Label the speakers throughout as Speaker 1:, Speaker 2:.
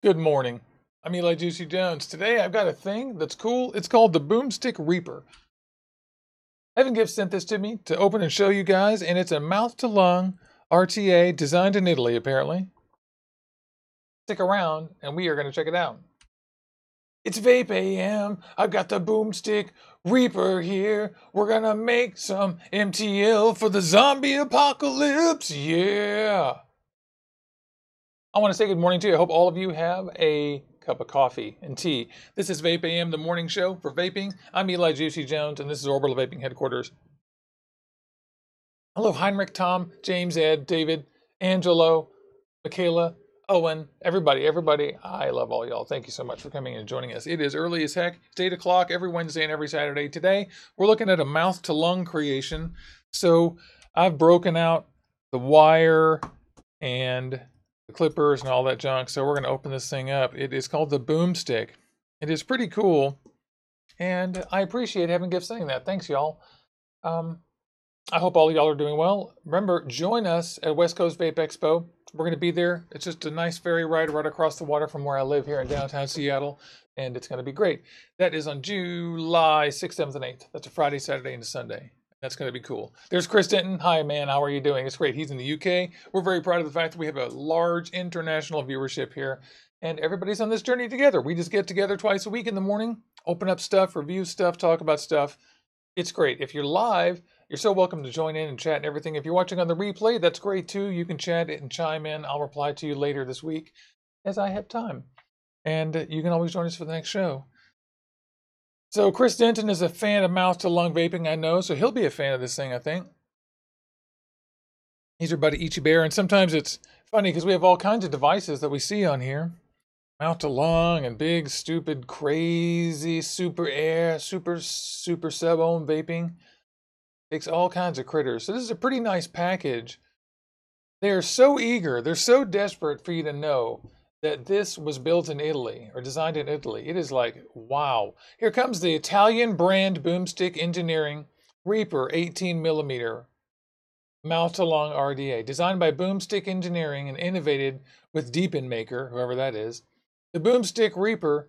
Speaker 1: Good morning. I'm Eli Juicy Jones. Today I've got a thing that's cool. It's called the Boomstick Reaper. Evan Gift sent this to me to open and show you guys, and it's a mouth-to-lung RTA designed in Italy, apparently. Stick around, and we are going to check it out. It's VapeAM. I've got the Boomstick Reaper here. We're going to make some MTL for the zombie apocalypse. Yeah. I want to say good morning to you. I hope all of you have a cup of coffee and tea. This is VapeAM, the morning show for vaping. I'm Eli Juicy Jones, and this is Orbital Vaping Headquarters. Hello, Heinrich, Tom, James, Ed, David, Angelo, Michaela, Owen, everybody. I love all y'all. Thank you so much for coming and joining us. It is early as heck. It's 8 o'clock every Wednesday and every Saturday. Today, we're looking at a mouth-to-lung creation. So I've broken out the wire and the clippers and all that junk. So we're going to open this thing up. It is called the Boomstick. It is pretty cool. And I appreciate having Gift saying that. Thanks, y'all. I hope all y'all are doing well. Remember, join us at West Coast Vape Expo. We're going to be there. It's just a nice ferry ride right across the water from where I live here in downtown Seattle. And it's going to be great. That is on July 6th, 7th, and 8th. That's a Friday, Saturday, and a Sunday. That's going to be cool. There's Chris Denton. Hi, man. How are you doing? It's great. He's in the UK. We're very proud of the fact that we have a large international viewership here. And everybody's on this journey together. We just get together twice a week in the morning, open up stuff, review stuff, talk about stuff. It's great. If you're live, you're so welcome to join in and chat and everything. If you're watching on the replay, that's great too. You can chat it and chime in. I'll reply to you later this week as I have time. And you can always join us for the next show. So Chris Denton is a fan of mouth-to-lung vaping, I know, so he'll be a fan of this thing, I think. He's our buddy Ichi Bear, and sometimes it's funny because we have all kinds of devices that we see on here. Mouth-to-lung and big, stupid, crazy, super sub-ohm vaping. Takes all kinds of critters. So this is a pretty nice package. They are so eager, they're so desperate for you to know that this was built in Italy or designed in Italy. It is like, wow. Here comes the Italian brand Boomstick Engineering Reaper 18mm mouth-to-lung RDA. Designed by Boomstick Engineering and innovated with Deepin Maker, whoever that is. The Boomstick Reaper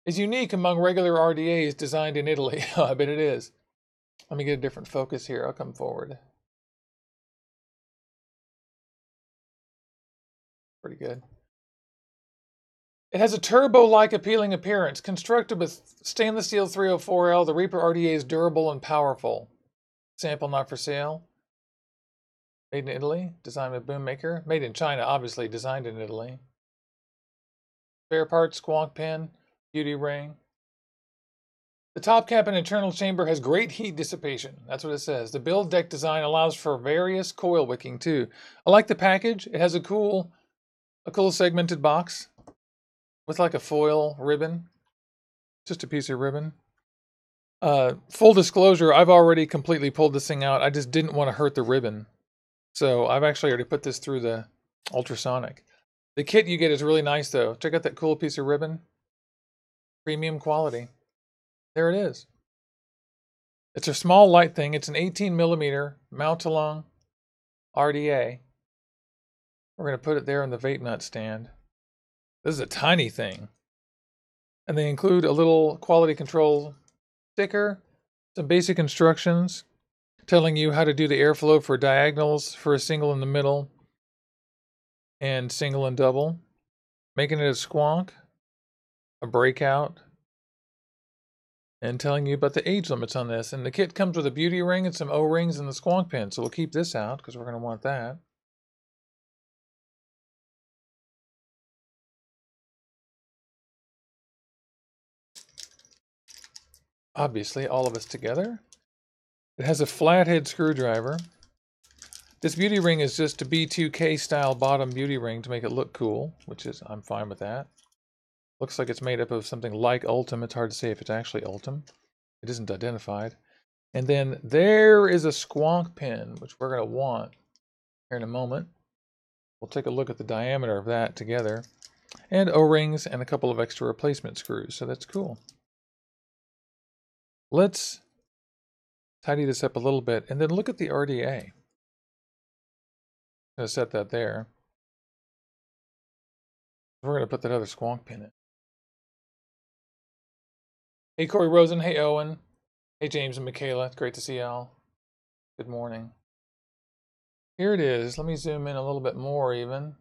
Speaker 1: is unique among regular RDAs designed in Italy. I bet it is. Let me get a different focus here. I'll come forward. Pretty good. It has a turbo-like appealing appearance. Constructed with stainless steel 304L, the Reaper RDA is durable and powerful. Sample not for sale. Made in Italy. Designed by Boom Maker. Made in China, obviously. Designed in Italy. Spare parts, squonk pin, beauty ring. The top cap and internal chamber has great heat dissipation. That's what it says. The build deck design allows for various coil wicking too. I like the package. It has a cool segmented box with like a foil ribbon. Just a piece of ribbon. Full disclosure, I've already completely pulled this thing out. I just didn't want to hurt the ribbon. So I've actually already put this through the ultrasonic. The kit you get is really nice though. Check out that cool piece of ribbon. Premium quality. There it is. It's a small light thing. It's an 18mm mouth-to-lung RDA. We're going to put it there on the vape nut stand. This is a tiny thing. And they include a little quality control sticker, some basic instructions telling you how to do the airflow for diagonals, for a single in the middle, and single and double. Making it a squonk, a breakout, and telling you about the age limits on this. And the kit comes with a beauty ring and some O-rings and the squonk pin. So we'll keep this out because we're going to want that. Obviously, all of us together. It has a flathead screwdriver. This beauty ring is just a B2K style bottom beauty ring to make it look cool, which is, I'm fine with that. Looks like it's made up of something like Ultim. It's hard to say if it's actually Ultim. It isn't identified. And then there is a squonk pin, which we're going to want here in a moment. We'll take a look at the diameter of that together. And O-rings and a couple of extra replacement screws, so that's cool. Let's tidy this up a little bit and then look at the RDA. I'm going to set that there. We're going to put that other squonk pin in. Hey, Corey Rosen. Hey, Owen. Hey, James and Michaela. Great to see y'all. Good morning. Here it is. Let me zoom in a little bit more even.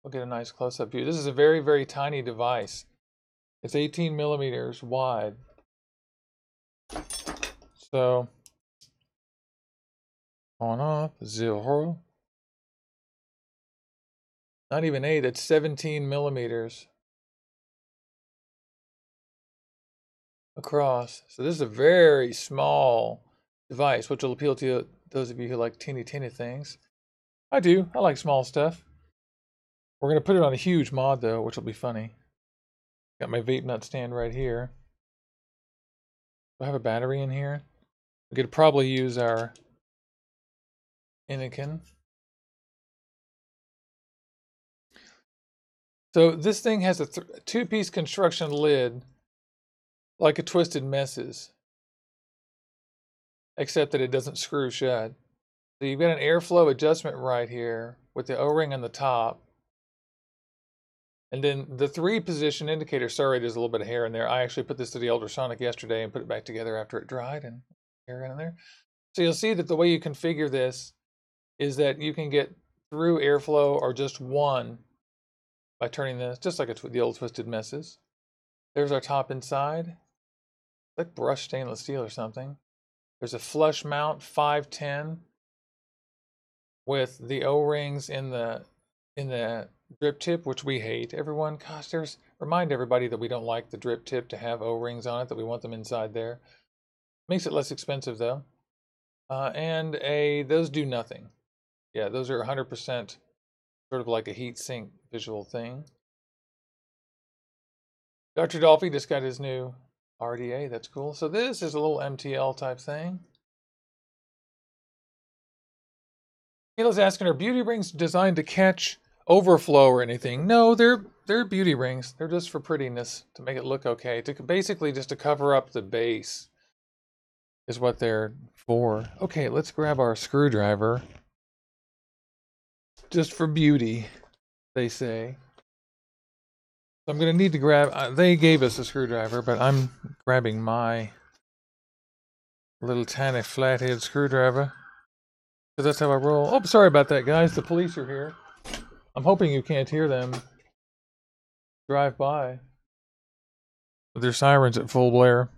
Speaker 1: We'll get a nice close-up view. This is a very, very tiny device. It's 18 millimeters wide. So, on off, 0. Not even 8, it's 17 millimeters across. So this is a very small device, which will appeal to those of you who like teeny things. I do. I like small stuff. We're going to put it on a huge mod, though, which will be funny. Got my vape nut stand right here. Do I have a battery in here? We could probably use our Anakin. So this thing has a two-piece construction lid, like a Twisted Messes, except that it doesn't screw shut. So you've got an airflow adjustment right here with the O-ring on the top. And then the 3-position indicator, sorry, there's a little bit of hair in there. I actually put this to the ultrasonic yesterday and put it back together after it dried, and hair in there. So you'll see that the way you configure this is that you can get through airflow or just one by turning this, just like the old Twisted Messes. There's our top inside, like brushed stainless steel or something. There's a flush mount 510 with the O-rings in the drip tip, which we hate. Everyone, gosh, remind everybody that we don't like the drip tip to have O-rings on it, that we want them inside there. Makes it less expensive though. And those do nothing. Yeah, those are 100% sort of like a heat sink visual thing. Dr. Dolphy just got his new RDA. That's cool. So this is a little MTL type thing. Kayla's asking, are beauty rings designed to catch overflow or anything? No, they're beauty rings. They're just for prettiness, to make it look okay. Basically just to cover up the base is what they're for. Okay, let's grab our screwdriver. Just for beauty, they say. I'm going to need to grab, they gave us a screwdriver, but I'm grabbing my little tiny flathead screwdriver. Because that's how I roll. Oh, sorry about that, guys. The police are here. I'm hoping you can't hear them drive by with their sirens at full blare.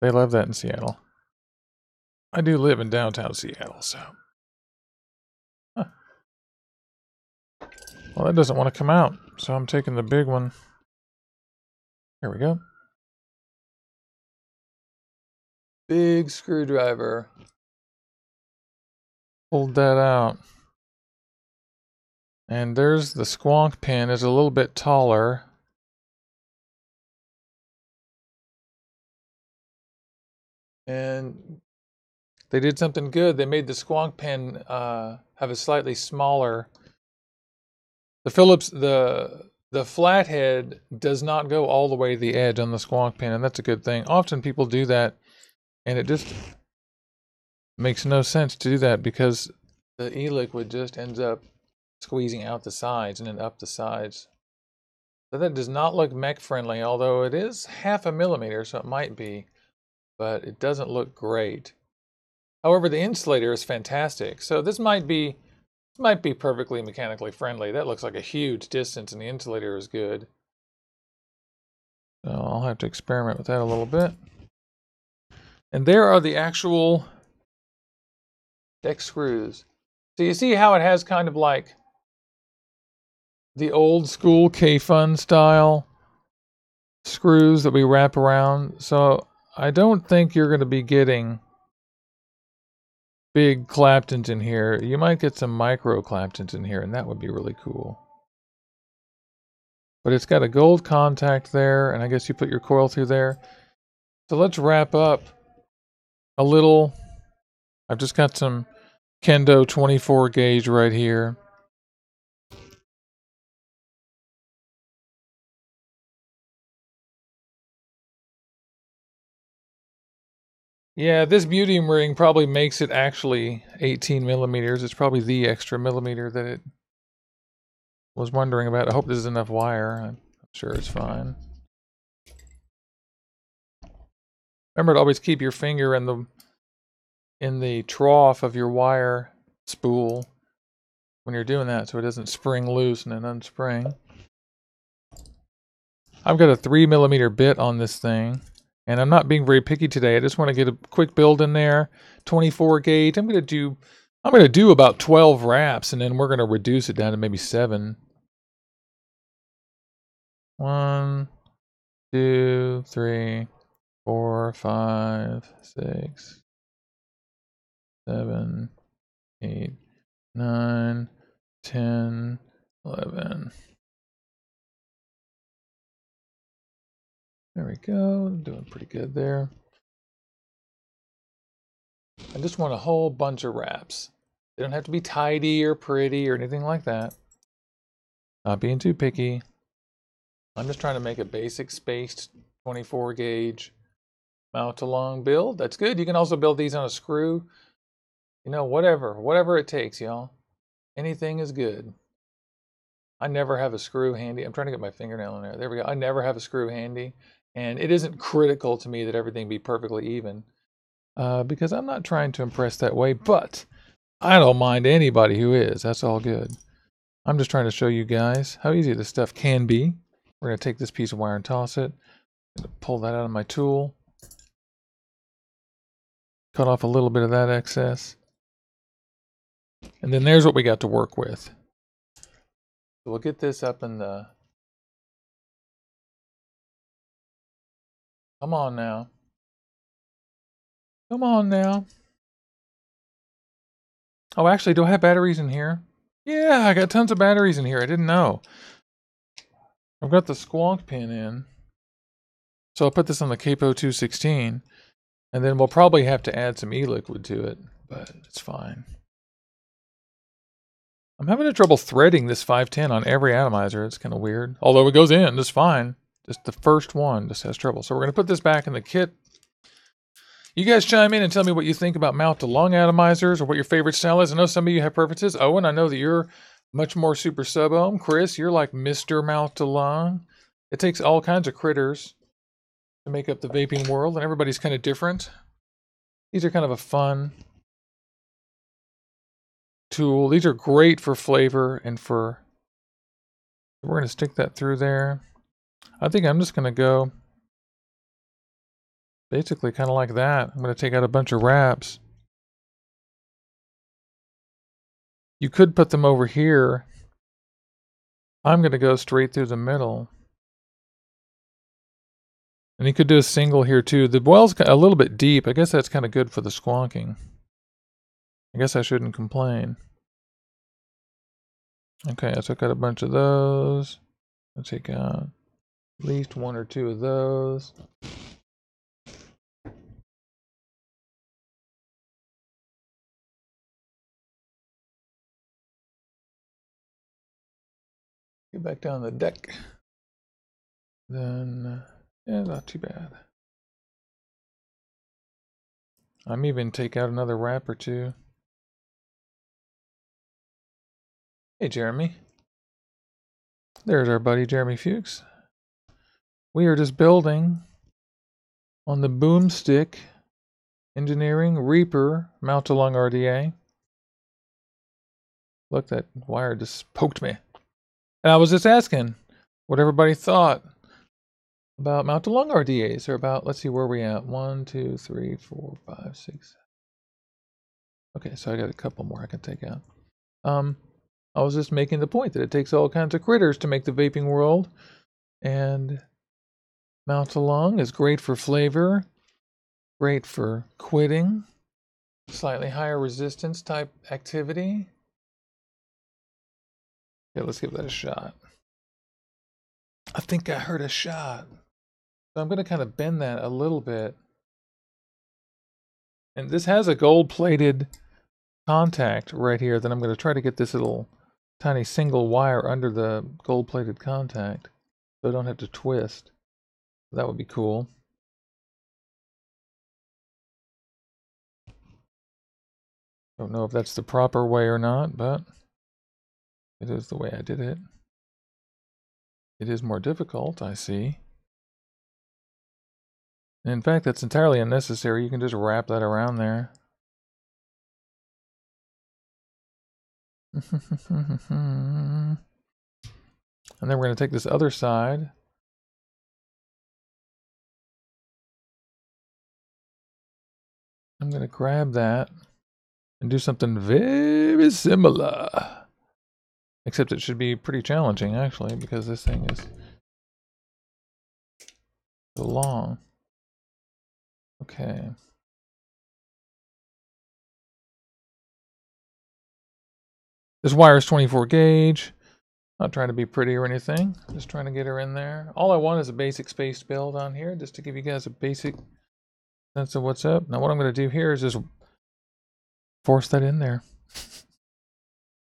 Speaker 1: They love that in Seattle. I do live in downtown Seattle, so. Huh. Well, that doesn't want to come out, so I'm taking the big one. Here we go. Big screwdriver. Pulled that out. And there's the squonk pin. Is a little bit taller. And they did something good. They made the squonk pin have a slightly smaller. The Phillips, the flathead does not go all the way to the edge on the squonk pin, and that's a good thing. Often people do that, and it just makes no sense to do that because the e-liquid just ends up squeezing out the sides and then up the sides. So that does not look mech friendly, although it is 0.5 millimeter, so it might be, but it doesn't look great. However, the insulator is fantastic, so this might be perfectly mechanically friendly. That looks like a huge distance, and the insulator is good. So I'll have to experiment with that a little bit. And there are the actual deck screws. So you see how it has kind of like the old school K-Fun style screws that we wrap around. So I don't think you're going to be getting big Claptons in here. You might get some micro Claptons in here, and that would be really cool. But it's got a gold contact there, and I guess you put your coil through there. So let's wrap up a little. I've just got some Kendo 24 gauge right here. Yeah, this beauty ring probably makes it actually 18 millimeters. It's probably the extra millimeter that it Was wondering about it. I hope this is enough wire. I'm sure it's fine. Remember to always keep your finger in the trough of your wire spool when you're doing that so it doesn't spring loose and then unspring. I've got a 3mm bit on this thing, and I'm not being very picky today. I just want to get a quick build in there. 24 gauge. I'm gonna do about 12 wraps, and then we're gonna reduce it down to maybe 7. 1, 2, 3, 4, 5, 6, 7, 8, 9, 10, 11. There we go. I'm doing pretty good there. I just want a whole bunch of wraps. They don't have to be tidy or pretty or anything like that. Not being too picky. I'm just trying to make a basic spaced 24 gauge mount along build. That's good. You can also build these on a screw. You know, whatever it takes, y'all. Anything is good. I never have a screw handy. I'm trying to get my fingernail in there. There we go. I never have a screw handy. And it isn't critical to me that everything be perfectly even. Because I'm not trying to impress that way, but I don't mind anybody who is. That's all good. I'm just trying to show you guys how easy this stuff can be. We're going to take this piece of wire and toss it. I'm going to pull that out of my tool. Cut off a little bit of that excess. And then there's what we got to work with. So we'll get this up in the... Come on now. Come on now. Oh, actually, do I have batteries in here? Yeah, I got tons of batteries in here. I didn't know. I've got the squonk pin in. So I'll put this on the Capo 216. And then we'll probably have to add some e-liquid to it. But it's fine. I'm having trouble threading this 510 on every atomizer. It's kind of weird. Although it goes in just fine. Just the first one just has trouble. So we're going to put this back in the kit. You guys chime in and tell me what you think about mount-to-lung atomizers or what your favorite style is. I know some of you have preferences. Owen, I know that you're much more super sub-ohm. Chris, you're like Mr. Mount-to-lung. It takes all kinds of critters to make up the vaping world, and everybody's kind of different. These are kind of a fun tool. These are great for flavor and for... We're going to stick that through there. I think I'm just going to go... basically kind of like that. I'm going to take out a bunch of wraps. You could put them over here. I'm going to go straight through the middle. And you could do a single here too. The well's a little bit deep. I guess that's kind of good for the squonking. I guess I shouldn't complain. Okay, so I got a bunch of those. I'll take out at least 1 or 2 of those. Get back down the deck. Then, yeah, not too bad. I'm even take out another wrap or 2. Hey, Jeremy. There's our buddy Jeremy Fuchs. We are just building on the Boomstick Engineering Reaper mount-to-lung RDA. Look, that wire just poked me. And I was just asking what everybody thought about mount-to-lung RDAs, or about, let's see, where we at? 1, 2, 3, 4, 5, 6. Okay, so I got a couple more I can take out. I was just making the point that it takes all kinds of critters to make the vaping world, and mount-to-lung is great for flavor, great for quitting, slightly higher resistance type activity. Okay, let's give that a shot. I think I heard a shot. So I'm going to kind of bend that a little bit. And this has a gold-plated contact right here that I'm going to try to get this little tiny single wire under the gold-plated contact so I don't have to twist. That would be cool. Don't know if that's the proper way or not, but it is the way I did it. It is more difficult, I see. And in fact, that's entirely unnecessary. You can just wrap that around there. And then we're going to take this other side. I'm going to grab that and do something very similar. Except it should be pretty challenging, actually, because this thing is so long. Okay. This wire is 24 gauge. Not trying to be pretty or anything. Just trying to get her in there. All I want is a basic space build on here, just to give you guys a basic sense of what's up. Now what I'm going to do here is just force that in there.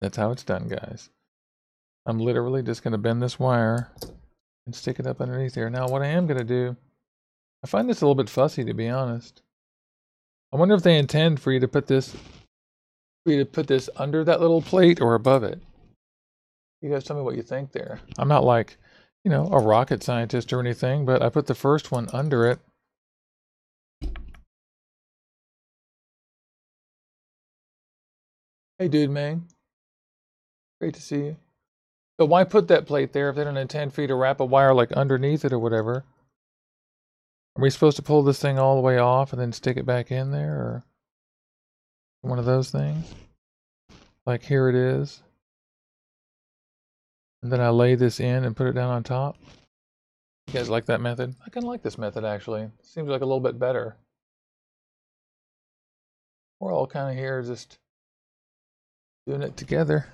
Speaker 1: That's how it's done, guys. I'm literally just going to bend this wire and stick it up underneath here. Now what I am going to do, I find this a little bit fussy, to be honest. I wonder if they intend for you to put this under that little plate or above it. You guys tell me what you think there. I'm not like, you know, a rocket scientist or anything, but I put the first one under it. Hey, dude, man. Great to see you. So why put that plate there if they don't intend for you to wrap a wire like underneath it or whatever? Are we supposed to pull this thing all the way off and then stick it back in there, or one of those things? Like here it is. And then I lay this in and put it down on top. You guys like that method? I kind of like this method, actually. Seems like a little bit better. We're all kind of here just doing it together.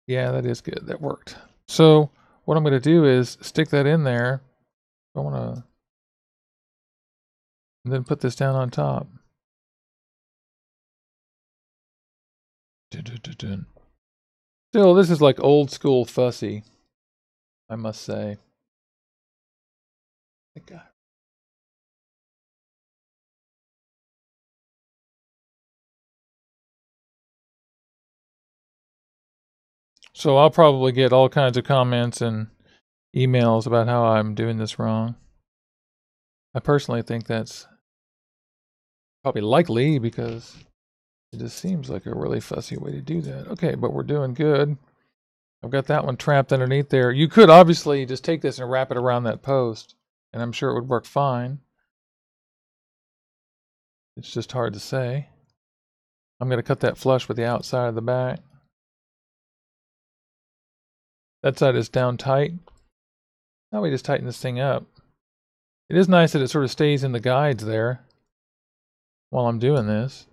Speaker 1: Yeah, that is good. That worked. So what I'm going to do is stick that in there. I want to... And then put this down on top. Still, this is like old school fussy, I must say. So I'll probably get all kinds of comments and emails about how I'm doing this wrong. I personally think that's probably likely because it just seems like a really fussy way to do that. Okay, but we're doing good. I've got that one trapped underneath there. You could obviously just take this and wrap it around that post, and I'm sure it would work fine. It's just hard to say. I'm going to cut that flush with the outside of the back. That side is down tight. Now we just tighten this thing up. It is nice that it sort of stays in the guides there while I'm doing this.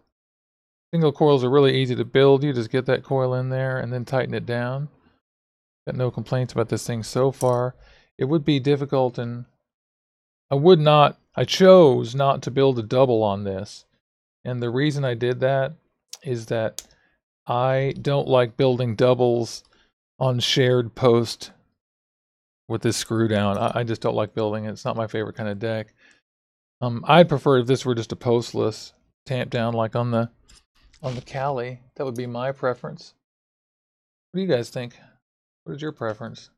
Speaker 1: Single coils are really easy to build. You just get that coil in there and then tighten it down. Got no complaints about this thing so far. It would be difficult, and I chose not to build a double on this. And the reason I did that is that I don't like building doubles on shared post with this screw down. I just don't like building it. It's not my favorite kind of deck. I'd prefer if this were just a postless tamp down like on the Cali. That would be my preference. What do you guys think? What is your preference?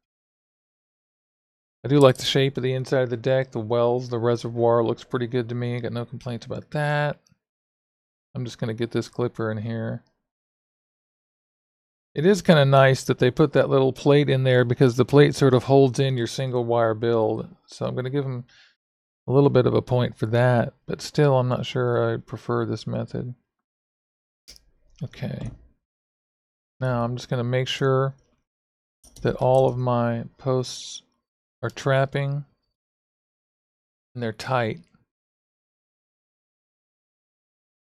Speaker 1: I do like the shape of the inside of the deck. The wells, the reservoir looks pretty good to me. Got no complaints about that. I'm just going to get this clipper in here. It is kind of nice that they put that little plate in there because the plate sort of holds in your single wire build. So I'm going to give them a little bit of a point for that. But still, I'm not sure I prefer this method. Okay. Now I'm just going to make sure that all of my posts are trapping and they're tight.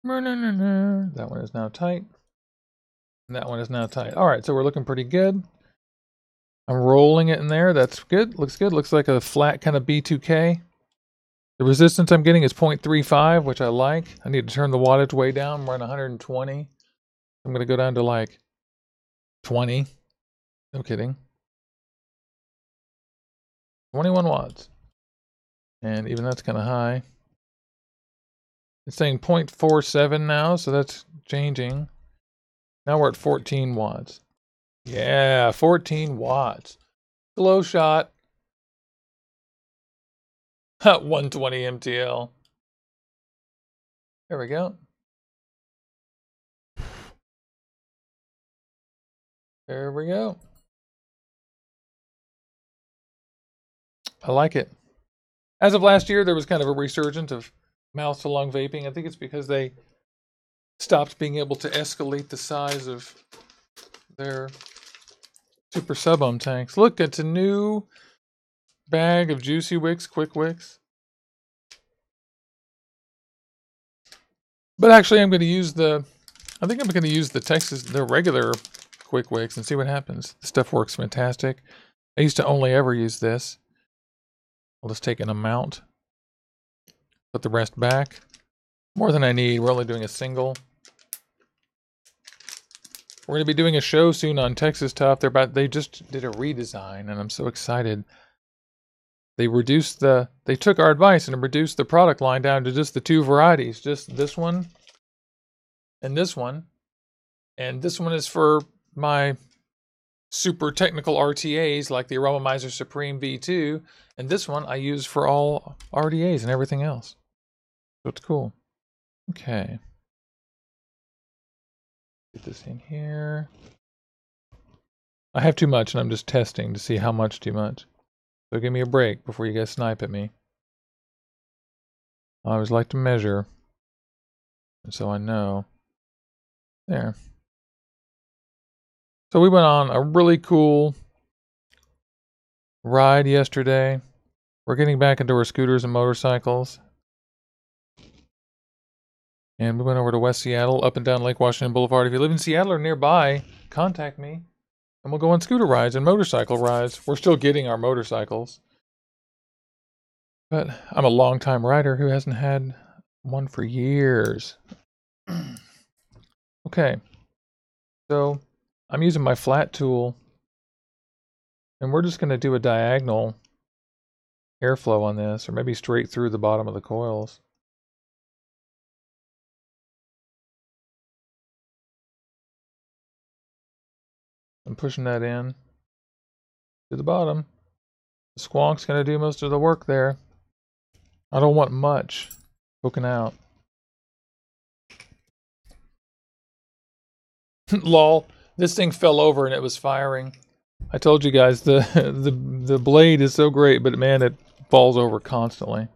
Speaker 1: That one is now tight. And that one is now tight. All right, so we're looking pretty good. I'm rolling it in there. That's good. Looks good. Looks like a flat kind of B2K. The resistance I'm getting is 0.35, which I like. I need to turn the wattage way down. We're at 120. I'm going to go down to like 20. No kidding. 21 watts. And even that's kind of high. It's saying 0.47 now, so that's changing. Now we're at 14 watts. Yeah, 14 watts. Glow shot. 120 MTL. There we go. There we go. I like it. As of last year, there was kind of a resurgence of mouth-to-lung vaping. I think it's because they stopped being able to escalate the size of their super sub-ohm tanks. Look, it's a new bag of Juicy Wicks, Quick Wicks. But actually, I'm going to use the regular Quick Wicks and see what happens. This stuff works fantastic. I used to only ever use this. I'll just take an amount, put the rest back. More than I need. We're only doing a single. We're going to be doing a show soon on Texas Tough. They just did a redesign, and I'm so excited. They took our advice and reduced the product line down to just the two varieties, just this one and this one. And this one is for my super technical RTAs like the Atomizer Supreme V2, and this one I use for all RDAs and everything else. So it's cool. Okay. Get this in here. I have too much and I'm just testing to see how much too much. So give me a break before you guys snipe at me. I always like to measure, so I know. There. So we went on a really cool ride yesterday. We're getting back into our scooters and motorcycles. And we went over to West Seattle, up and down Lake Washington Boulevard. If you live in Seattle or nearby, contact me. And we'll go on scooter rides and motorcycle rides. We're still getting our motorcycles. But I'm a long-time rider who hasn't had one for years. Okay. So I'm using my flat tool. And we're just going to do a diagonal airflow on this, or maybe straight through the bottom of the coils. I'm pushing that in to the bottom. The squonk's going to do most of the work there. I don't want much poking out. Lol, this thing fell over and it was firing. I told you guys the blade is so great, but man, it falls over constantly.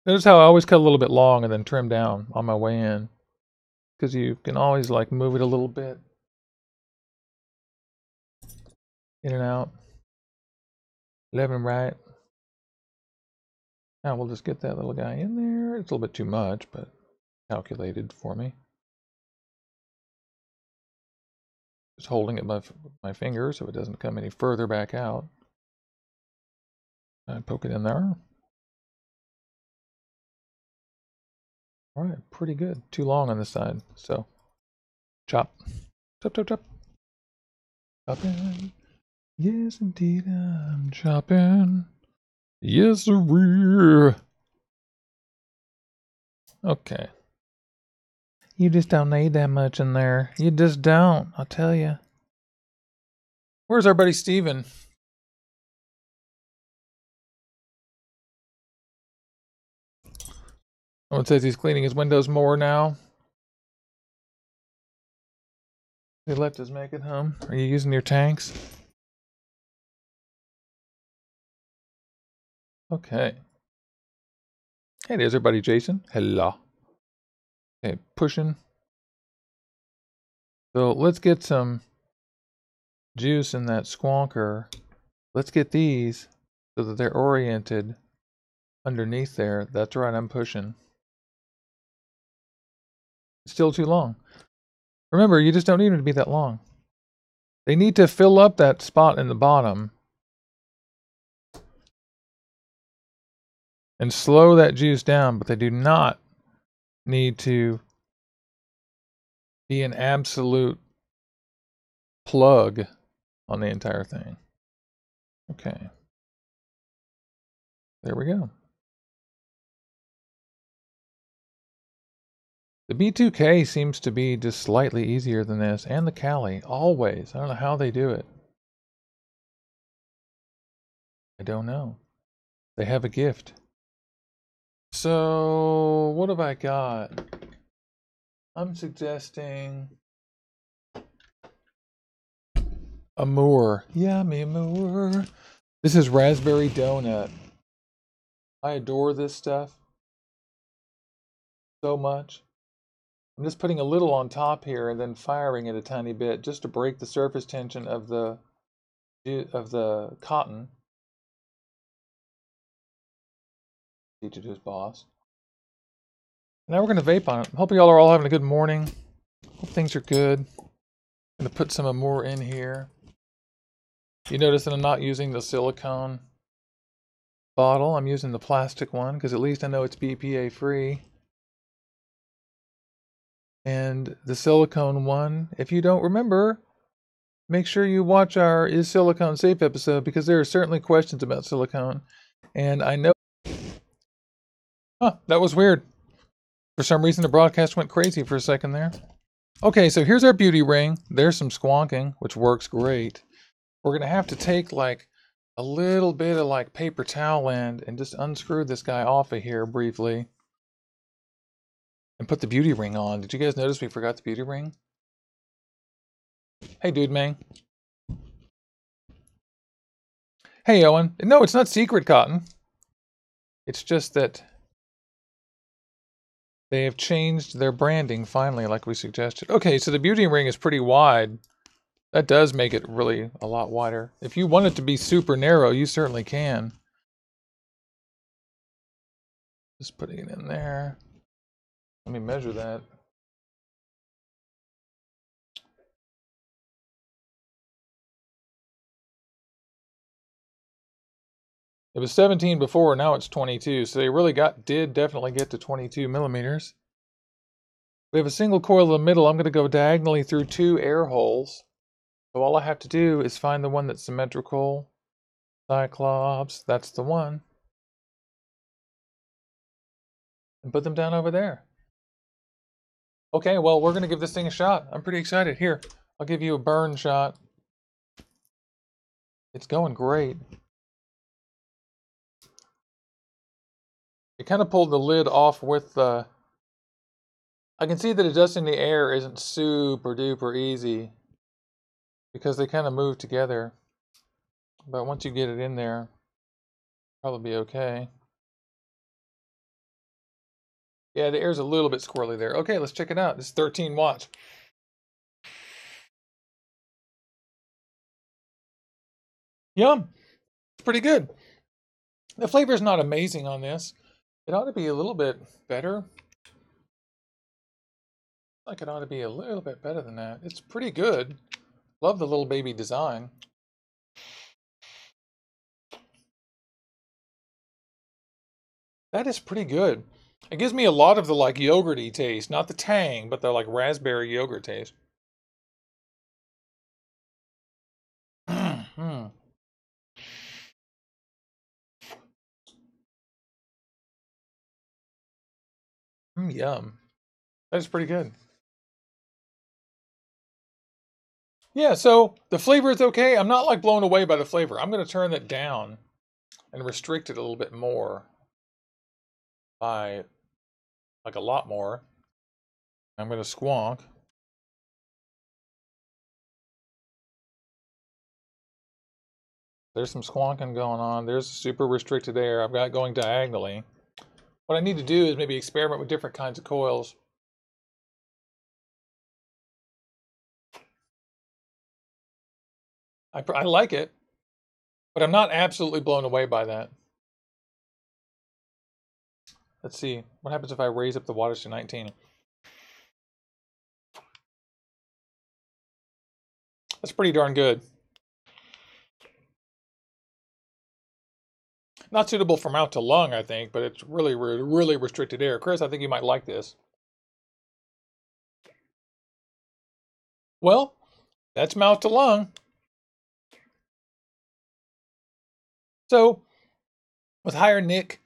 Speaker 1: Notice how I always cut a little bit long and then trim down on my way in. Because you can always like move it a little bit. In and out. Left and right. Now we'll just get that little guy in there. It's a little bit too much, but calculated for me. Just holding it with my finger so it doesn't come any further back out. And poke it in there. All right, pretty good. Too long on this side, so chop, chop, chop, chop. Chopping. Yes, indeed, I'm chopping. Yes, sir. Okay. You just don't need that much in there. You just don't, I'll tell you. Where's our buddy Steven? Someone says he's cleaning his windows more now. He left his make it home. Are you using your tanks? Okay. Hey, there's our buddy Jason. Hello. Okay, pushing. So let's get some juice in that squonker. Let's get these so that they're oriented underneath there. That's right, I'm pushing. Still too long. Remember, you just don't need them to be that long. They need to fill up that spot in the bottom and slow that juice down, but they do not need to be an absolute plug on the entire thing. Okay. There we go. The B2K seems to be just slightly easier than this, and the Cali, always. I don't know how they do it. I don't know. They have a gift. So, what have I got? I'm suggesting Amour. Yummy Amour. This is raspberry donut. I adore this stuff so much. I'm just putting a little on top here and then firing it a tiny bit just to break the surface tension of the cotton. Teach it to his boss. Now we're going to vape on it. Hope you all are all having a good morning. Hope things are good. I'm going to put some Amour in here. You notice that I'm not using the silicone bottle. I'm using the plastic one because at least I know it's BPA free. And the silicone one, if you don't remember, make sure you watch our Is Silicone Safe episode because there are certainly questions about silicone. And I know... Huh, that was weird. For some reason the broadcast went crazy for a second there. Okay, so here's our beauty ring. There's some squonking, which works great. We're going to have to take like a little bit of like paper towel end and just unscrew this guy off of here briefly. And put the beauty ring on. Did you guys notice we forgot the beauty ring? Hey, dude, man. Hey, Owen. No, it's not secret cotton. It's just that they have changed their branding finally, like we suggested. Okay, so the beauty ring is pretty wide. That does make it really a lot wider. If you want it to be super narrow, you certainly can. Just putting it in there. Let me measure that. It was 17 before, now it's 22. So they really did definitely get to 22 millimeters. We have a single coil in the middle. I'm going to go diagonally through 2 air holes. So all I have to do is find the one that's symmetrical. Cyclops, that's the one. And put them down over there. Okay, well, we're going to give this thing a shot. I'm pretty excited. Here, I'll give you a burn shot. It's going great. It kind of pulled the lid off with the... I can see that adjusting the air isn't super duper easy because they kind of move together. But once you get it in there, probably be okay. Yeah, the air's a little bit squirrely there. Okay, let's check it out. This is 13 watts. Yum. It's pretty good. The flavor's not amazing on this. It ought to be a little bit better. Like it ought to be a little bit better than that. It's pretty good. Love the little baby design. That is pretty good. It gives me a lot of the like yogurty taste, not the tang, but the like raspberry yogurt taste. Yum. That is pretty good. Yeah, so the flavor is okay. I'm not like blown away by the flavor. I'm going to turn it down and restrict it a little bit more by like a lot more. I'm going to squonk. There's some squonking going on. There's super restricted air. I've got going diagonally. What I need to do is maybe experiment with different kinds of coils. I like it, but I'm not absolutely blown away by that. Let's see. What happens if I raise up the wattage to 19? That's pretty darn good. Not suitable for mouth to lung, I think, but it's really, really restricted air. Chris, I think you might like this. Well, that's mouth to lung. So, with higher nick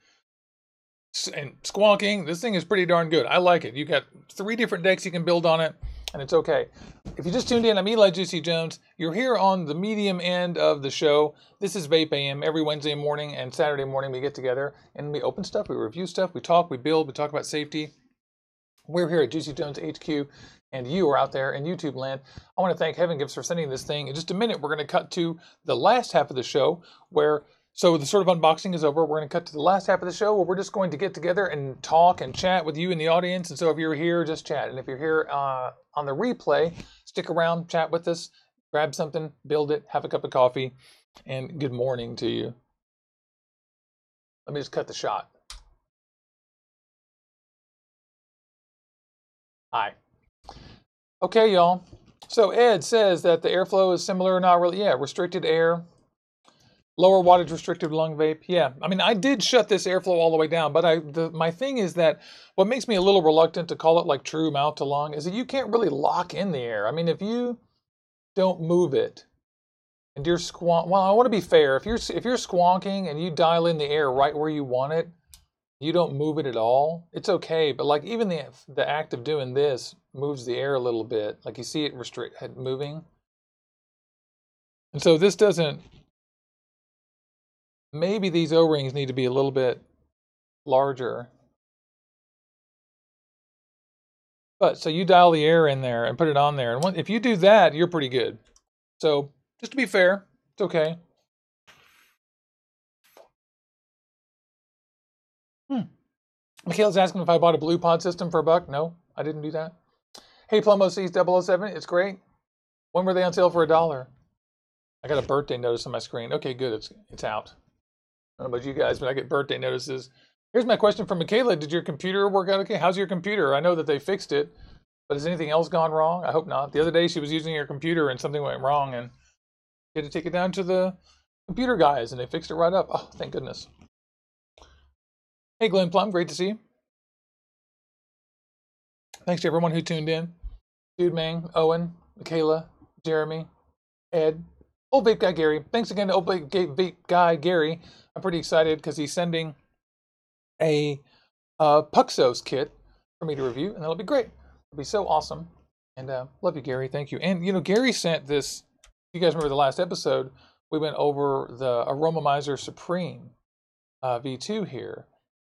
Speaker 1: and squonking, this thing is pretty darn good. I like it. You got 3 different decks you can build on it, and it's okay. If you just tuned in, I'm Eli Juicy Jones. You're here on the medium end of the show. This is VapeAM. Every Wednesday morning and Saturday morning we get together and we open stuff, we review stuff, we talk, we build, we talk about safety. We're here at Juicy Jones HQ, and you are out there in YouTube land. I want to thank Heaven Gifts for sending this thing. In just a minute, we're going to cut to the last half of the show so the sort of unboxing is over. We're going to cut to the last half of the show where we're just going to get together and talk and chat with you in the audience. And so if you're here, just chat. And if you're here on the replay, stick around, chat with us, grab something, build it, have a cup of coffee, and good morning to you. Let me just cut the shot. Hi. Okay, y'all. So Ed says that the airflow is similar, not really. Yeah, restricted air. Lower wattage restricted lung vape. Yeah, I mean, I did shut this airflow all the way down, but my thing is that what makes me a little reluctant to call it like true mouth to lung is that you can't really lock in the air. I mean, if you don't move it and you're well, I want to be fair. If you're squonking and you dial in the air right where you want it, you don't move it at all, it's okay. But like even the act of doing this moves the air a little bit. Like you see it moving. And so this doesn't. Maybe these O-rings need to be a little bit larger. But so you dial the air in there and put it on there. And if you do that, you're pretty good. So just to be fair, it's okay. Michaela's asking if I bought a blue pod system for $1. No, I didn't do that. Hey, Plum OC's 007, it's great. When were they on sale for $1? I got a birthday notice on my screen. Okay, good, it's out. I don't know about you guys, but I get birthday notices. Here's my question from Michaela. Did your computer work out okay? How's your computer? I know that they fixed it, but has anything else gone wrong? I hope not. The other day she was using her computer and something went wrong and she had to take it down to the computer guys and they fixed it right up. Oh, thank goodness. Hey, Glenn Plum, great to see you. Thanks to everyone who tuned in. Dude Mang, Owen, Michaela, Jeremy, Ed, Old Vape Guy Gary. Thanks again to Old Vape Guy Gary. I'm pretty excited because he's sending a Puxos kit for me to review, and that'll be great. It'll be so awesome. And love you, Gary. Thank you. And, you know, Gary sent this. You guys remember the last episode? We went over the Atomizer Supreme V2 here.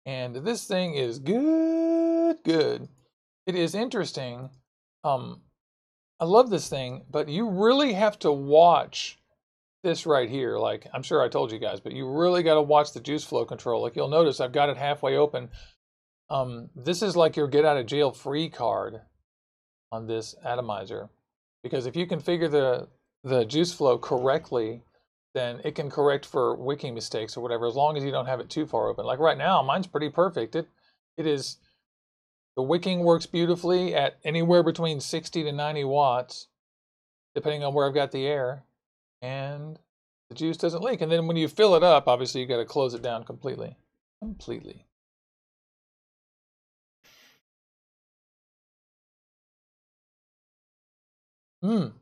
Speaker 1: And this thing is good. It is interesting. I love this thing, but you really have to watch this right here. Like, I'm sure I told you guys, but you really got to watch the juice flow control. Like you'll notice I've got it halfway open. This is like your get out of jail free card on this atomizer, because if you configure the juice flow correctly, then it can correct for wicking mistakes or whatever, as long as you don't have it too far open. Like right now, mine's pretty perfect. It is. The wicking works beautifully at anywhere between 60 to 90 watts, depending on where I've got the air, and the juice doesn't leak. And then when you fill it up, obviously you got to close it down completely. Oh,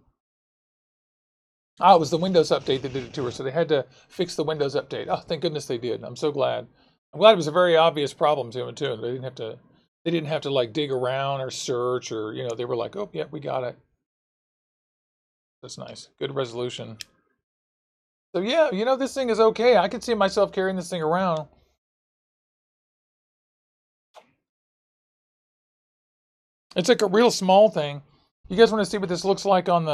Speaker 1: it was the Windows update that did it to her, so they had to fix the Windows update. Oh, thank goodness they did. I'm so glad. I'm glad it was a very obvious problem to them too. They didn't have to like dig around or search or, you know, they were like, oh, yeah, we got it. That's nice. Good resolution. So, yeah, you know, this thing is okay. I could see myself carrying this thing around. It's like a real small thing. You guys want to see what this looks like on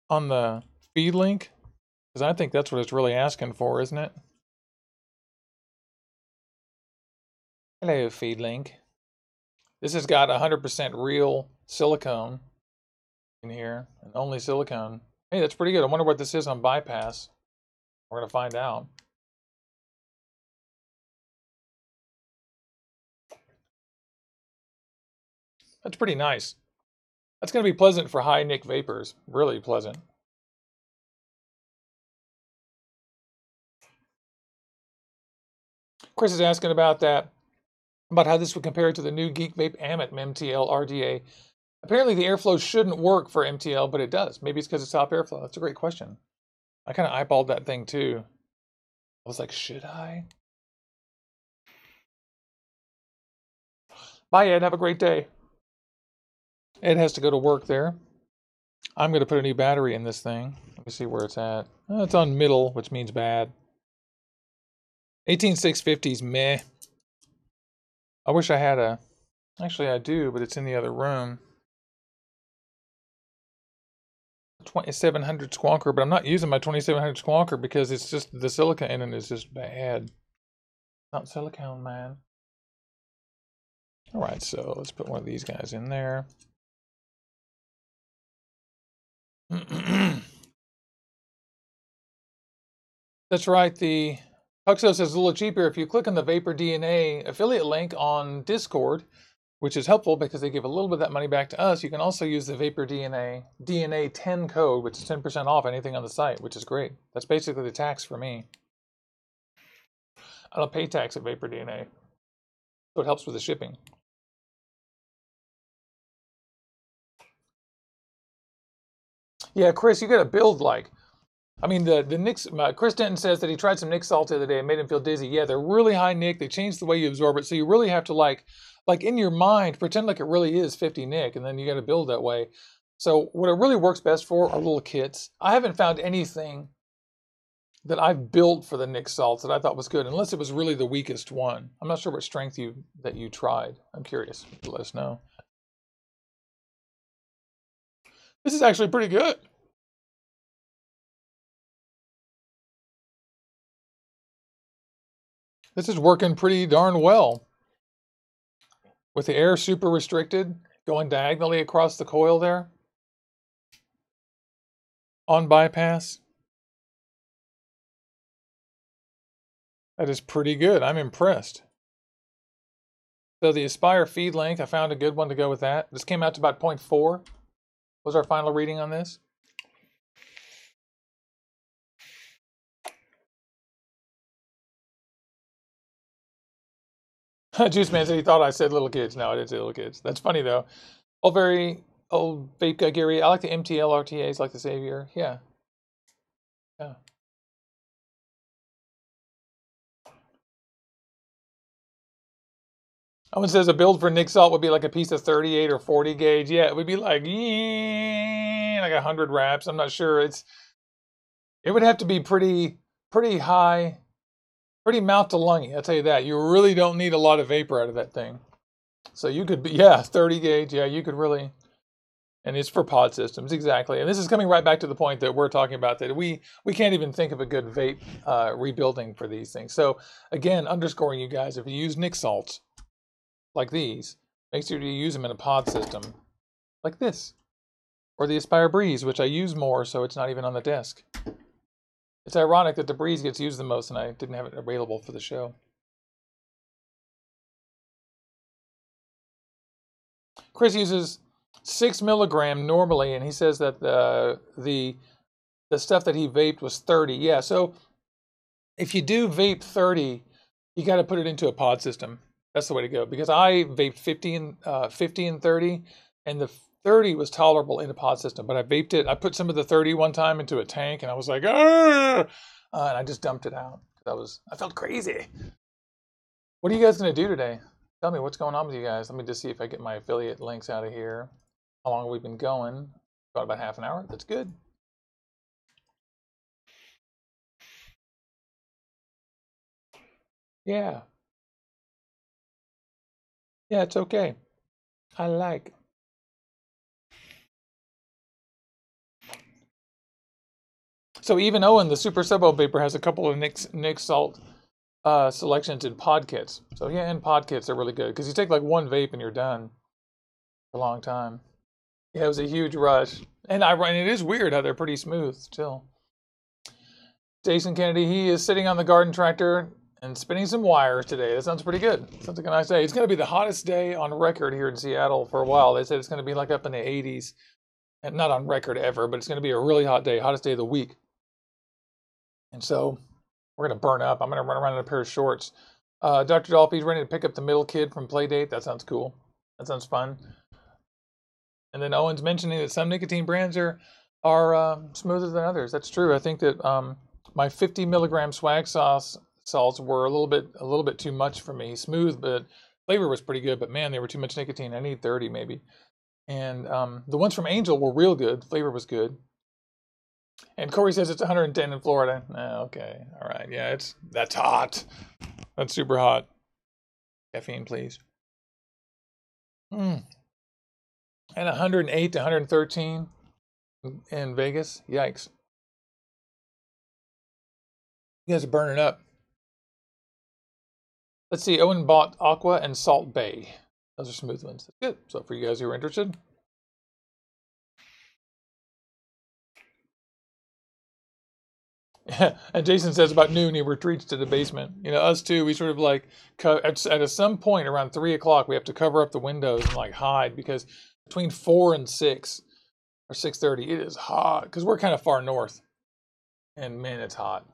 Speaker 1: the feed link? Because I think that's what it's really asking for, isn't it? Hello, feed link. This has got 100% real silicone in here, and only silicone. Hey, that's pretty good. I wonder what this is on bypass. We're going to find out. That's pretty nice. That's going to be pleasant for high nic vapors. Really pleasant. Chris is asking about that, about how this would compare to the new Geek VapeAM at MTL RDA. Apparently the airflow shouldn't work for MTL, but it does. Maybe it's because it's top airflow. That's a great question. I kind of eyeballed that thing too. I was like, should I? Bye, Ed. Have a great day. Ed has to go to work there. I'm going to put a new battery in this thing. Let me see where it's at. Oh, it's on middle, which means bad. 18650's meh. I wish I had a... Actually, I do, but it's in the other room. 2700 squonker, but I'm not using my 2700 squonker because it's just the silica in it is just bad. Not silicone, man. All right, so let's put one of these guys in there. That's right. The Huxos is a little cheaper if you click on the Vapor DNA affiliate link on Discord, which is helpful because they give a little bit of that money back to us. You can also use the Vapor DNA 10 code, which is 10% off anything on the site, which is great. That's basically the tax for me. I don't pay tax at Vapor DNA, so it helps with the shipping. Yeah, Chris, you got to build like. I mean, the nicks. Chris Denton says that he tried some Nick salt the other day and made him feel dizzy. Yeah, they're really high Nick. They change the way you absorb it, so you really have to like in your mind pretend like it really is 50 Nick, and then you got to build that way. So what it really works best for are little kits. I haven't found anything that I've built for the Nick salts that I thought was good, unless it was really the weakest one. I'm not sure what strength you tried. I'm curious. Let us know. This is actually pretty good. This is working pretty darn well. With the air super restricted, going diagonally across the coil there. On bypass. That is pretty good. I'm impressed. So the Aspire feed length, I found a good one to go with that. This came out to about 0.4. Was our final reading on this? Juice Man said he thought I said little kids. No, I didn't say little kids. That's funny though. Old vape guy Gary. I like the MTL RDAs, like the Savior. Yeah. Yeah. Owen says a build for Nick Salt would be like a piece of 38 or 40 gauge. Yeah, it would be like 100 wraps. I'm not sure. It would have to be pretty high, pretty mouth to lungy. I'll tell you that. You really don't need a lot of vapor out of that thing. So you could be, yeah, 30 gauge. Yeah, you could really, and it's for pod systems, exactly. And this is coming right back to the point that we're talking about, that we can't even think of a good vape rebuilding for these things. So again, underscoring you guys, if you use Nick salts like these, make sure you use them in a pod system like this, or the Aspire Breeze, which I use more, so it's not even on the desk. It's ironic that the Breeze gets used the most and I didn't have it available for the show. Chris uses 6 milligram normally, and he says that the stuff that he vaped was 30. Yeah, so if you do vape 30, you got to put it into a pod system. That's the way to go, because I vaped 50 and 30, and the 30 was tolerable in a pod system, but I vaped it. I put some of the 30 one time into a tank, and I was like, and I just dumped it out. I felt crazy. What are you guys going to do today? Tell me what's going on with you guys. Let me just see if I get my affiliate links out of here. How long have we been going? About half an hour. That's good. Yeah. Yeah, it's okay. I like. So even Owen, the Super Subo Vapor, has a couple of Nick Salt selections in pod kits. So yeah, in pod kits are really good, because you take like one vape and you're done for a long time. Yeah, it was a huge rush. And it is weird how they're pretty smooth still. Jason Kennedy, he is sitting on the garden tractor and spinning some wires today. That sounds pretty good. Sounds like a nice day. It's going to be the hottest day on record here in Seattle for a while. They said it's going to be like up in the 80s. And not on record ever, but it's going to be a really hot day, hottest day of the week. And so we're going to burn up. I'm going to run around in a pair of shorts. Dr. Dolphy's ready to pick up the middle kid from Playdate. That sounds cool. That sounds fun. And then Owen's mentioning that some nicotine brands are smoother than others. That's true. I think that my 50 milligram swag salts were a little bit too much for me. Smooth, but flavor was pretty good. But man, they were too much nicotine. I need 30 maybe. And the ones from Angel were real good. The flavor was good. And Corey says it's 110 in Florida. Okay, all right, yeah, that's hot. That's super hot. Caffeine, please. And 108 to 113 in Vegas. Yikes. You guys are burning up. Let's see. Owen bought Aqua and Salt Bay. Those are smooth ones. That's good. So for you guys who are interested. And Jason says about noon he retreats to the basement. You know, us too. We sort of like at some point around 3 o'clock we have to cover up the windows and like hide because between 4 and 6 or 6:30 it is hot because we're kind of far north, and man, it's hot.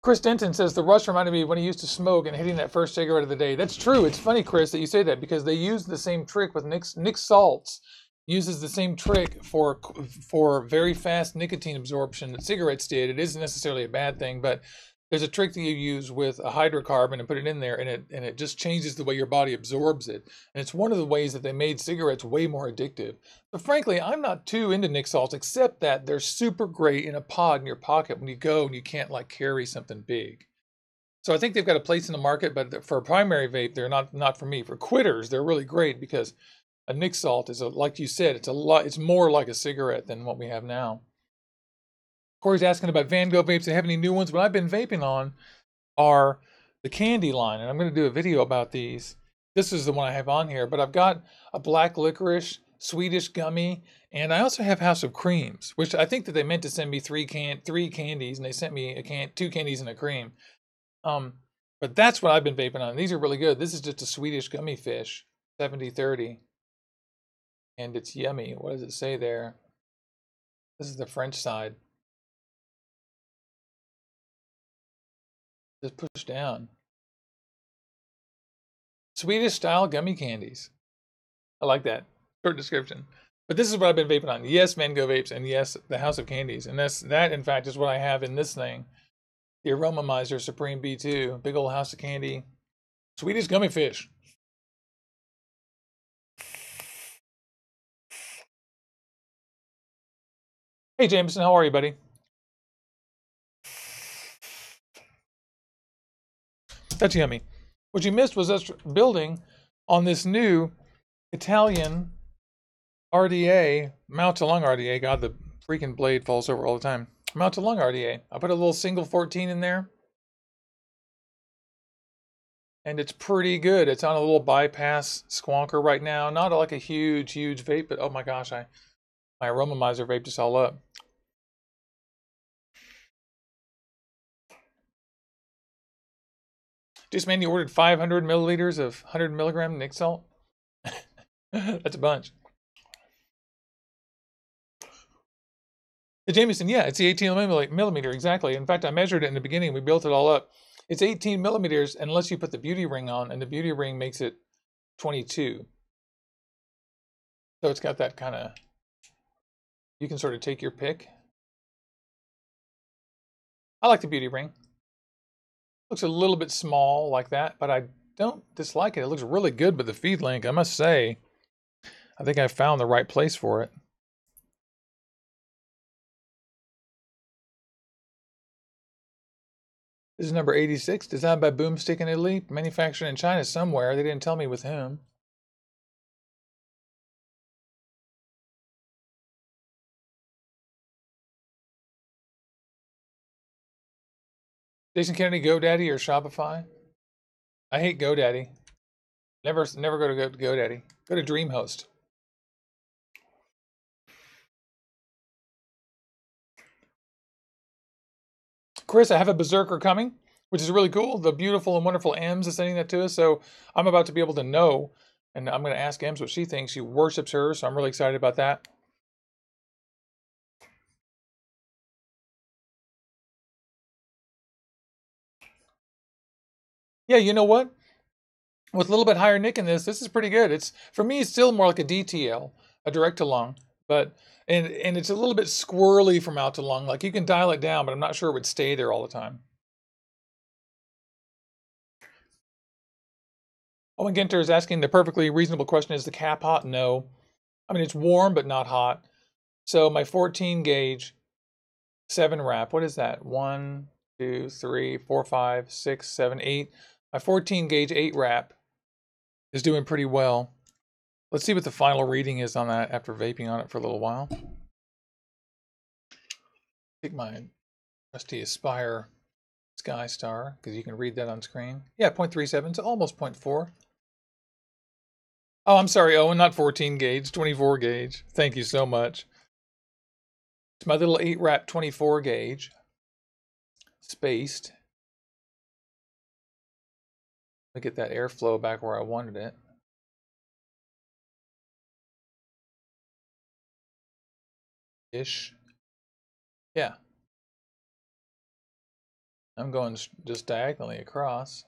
Speaker 1: Chris Denton says the rush reminded me of when he used to smoke and hitting that first cigarette of the day. That's true. It's funny, Chris, that you say that because they use the same trick with Nick Salts. Uses the same trick for very fast nicotine absorption that cigarettes did. It isn't necessarily a bad thing, but there's a trick that you use with a hydrocarbon and put it in there, and it just changes the way your body absorbs it. And it's one of the ways that they made cigarettes way more addictive. But frankly, I'm not too into Nick Salts, except that they're super great in a pod in your pocket when you go and you can't like carry something big. So I think they've got a place in the market, but for a primary vape, they're not for me. For quitters, they're really great because a Nick Salt is like you said, it's more like a cigarette than what we have now. Corey's asking about Van Gogh vapes. They have any new ones? What I've been vaping on are the candy line, and I'm going to do a video about these. This is the one I have on here, but I've got a black licorice, Swedish gummy, and I also have House of Creams, which I think that they meant to send me three candies, and they sent me two candies and a cream. But that's what I've been vaping on. These are really good. This is just a Swedish gummy fish, 70/30. And it's yummy. What does it say there? This is the French side. Just push down. Swedish style gummy candies. I like that. Short description. But this is what I've been vaping on. Yes, Van Gogh vapes, and yes, the House of Candies. And that in fact is what I have in this thing. The Atomizer Supreme B2. Big old House of Candy. Swedish gummy fish. Hey Jameson, how are you, buddy? That's yummy. What you missed was us building on this new Italian RDA, mount to lung RDA. God, the freaking blade falls over all the time. Mount to lung RDA. I put a little single 14 in there. And it's pretty good. It's on a little bypass squonker right now. Not like a huge vape, but oh my gosh, my Atomizer vaped us all up. Just man, you ordered 500 milliliters of 100 milligram Nick Salt. That's a bunch. Jameson, yeah, it's the 18 millimeter, exactly. In fact, I measured it in the beginning. We built it all up. It's 18 millimeters unless you put the beauty ring on, and the beauty ring makes it 22. So it's got that kind of, you can sort of take your pick. I like the beauty ring. Looks a little bit small like that, but I don't dislike it. It looks really good with the feed link, I must say. I think I found the right place for it. This is number 86, designed by Boomstick in Italy, manufactured in China somewhere. They didn't tell me with whom. Jason Kennedy, GoDaddy or Shopify? I hate GoDaddy. Never go to GoDaddy. Go to DreamHost. Chris, I have a Berserker coming, which is really cool. The beautiful and wonderful Ems is sending that to us, so I'm about to be able to know, and I'm going to ask Ems what she thinks. She worships her, so I'm really excited about that. Yeah, you know what? With a little bit higher nick in this is pretty good. It's, for me, it's still more like a DTL, a direct to lung, but and it's a little bit squirrely from out to lung. Like you can dial it down, but I'm not sure it would stay there all the time. Oh, and Ginter is asking the perfectly reasonable question, is the cap hot? No. I mean, it's warm, but not hot. So my 14 gauge 7 wrap, what is that? 1, 2, 3, 4, 5, 6, 7, 8. My 14 gauge 8 wrap is doing pretty well. Let's see what the final reading is on that after vaping on it for a little while. Take my trusty Aspire Sky Star, because you can read that on screen. Yeah, 0.37, so almost 0.4. Oh, I'm sorry, Owen, not 14 gauge, 24 gauge. Thank you so much. It's my little 8 wrap 24 gauge. Spaced. Let me get that airflow back where I wanted it. Ish. Yeah. I'm going just diagonally across.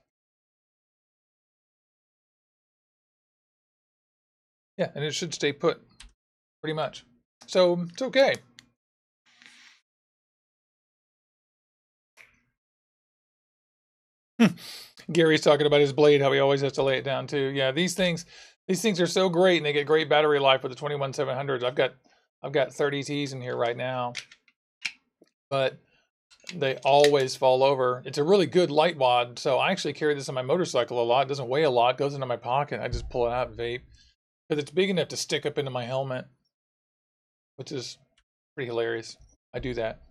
Speaker 1: Yeah, and it should stay put, pretty much. So it's okay. Gary's talking about his blade, how he always has to lay it down too. Yeah, these things are so great, and they get great battery life with the 21700s. I've got 30 Ts in here right now, but they always fall over. It's a really good light wad, so I actually carry this on my motorcycle a lot. It doesn't weigh a lot, it goes into my pocket. I just pull it out and vape because it's big enough to stick up into my helmet, which is pretty hilarious. I do that.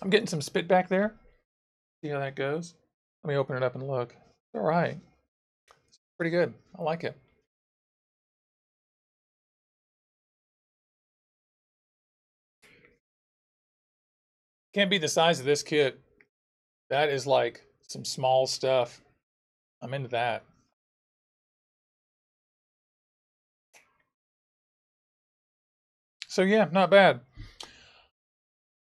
Speaker 1: I'm getting some spit back there. See how that goes? Let me open it up and look. All right. It's pretty good. I like it. Can't be the size of this kit. That is like some small stuff. I'm into that. So yeah, not bad.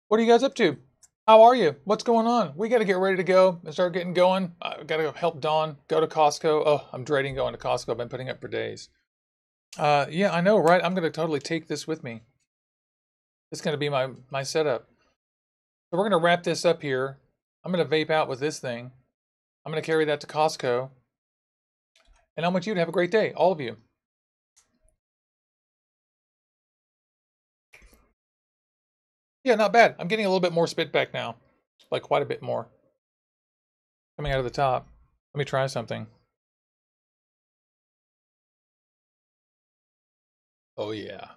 Speaker 1: What are you guys up to? How are you? What's going on? We got to get ready to go and start getting going. I got to help Dawn go to Costco. Oh, I'm dreading going to Costco. I've been putting up for days. Yeah, I know, right? I'm going to totally take this with me. It's going to be my setup. So we're going to wrap this up here. I'm going to vape out with this thing. I'm going to carry that to Costco. And I want you to have a great day, all of you. Yeah, not bad. I'm getting a little bit more spit back now. Like quite a bit more. Coming out of the top. Let me try something. Oh yeah.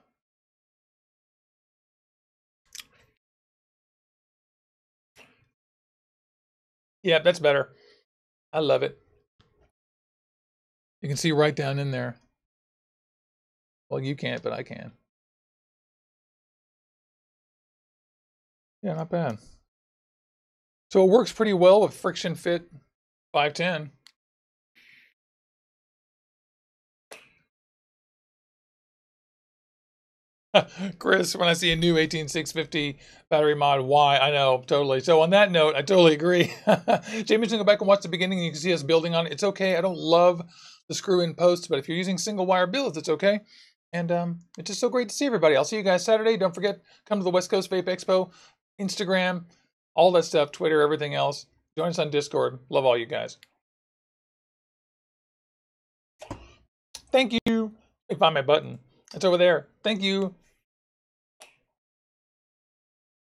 Speaker 1: Yeah, that's better. I love it. You can see right down in there. Well, you can't, but I can. Yeah, not bad. So it works pretty well with Friction Fit 510. Chris, when I see a new 18650 battery mod, why? I know, totally. So on that note, I totally agree. Jamie's gonna go back and watch the beginning and you can see us building on it. It's okay. I don't love the screw-in posts, but if you're using single wire builds, it's okay. And it's just so great to see everybody. I'll see you guys Saturday. Don't forget, come to the West Coast Vape Expo, Instagram, all that stuff, Twitter, everything else. Join us on Discord. Love all you guys. Thank you. Let me find my button. It's over there. Thank you.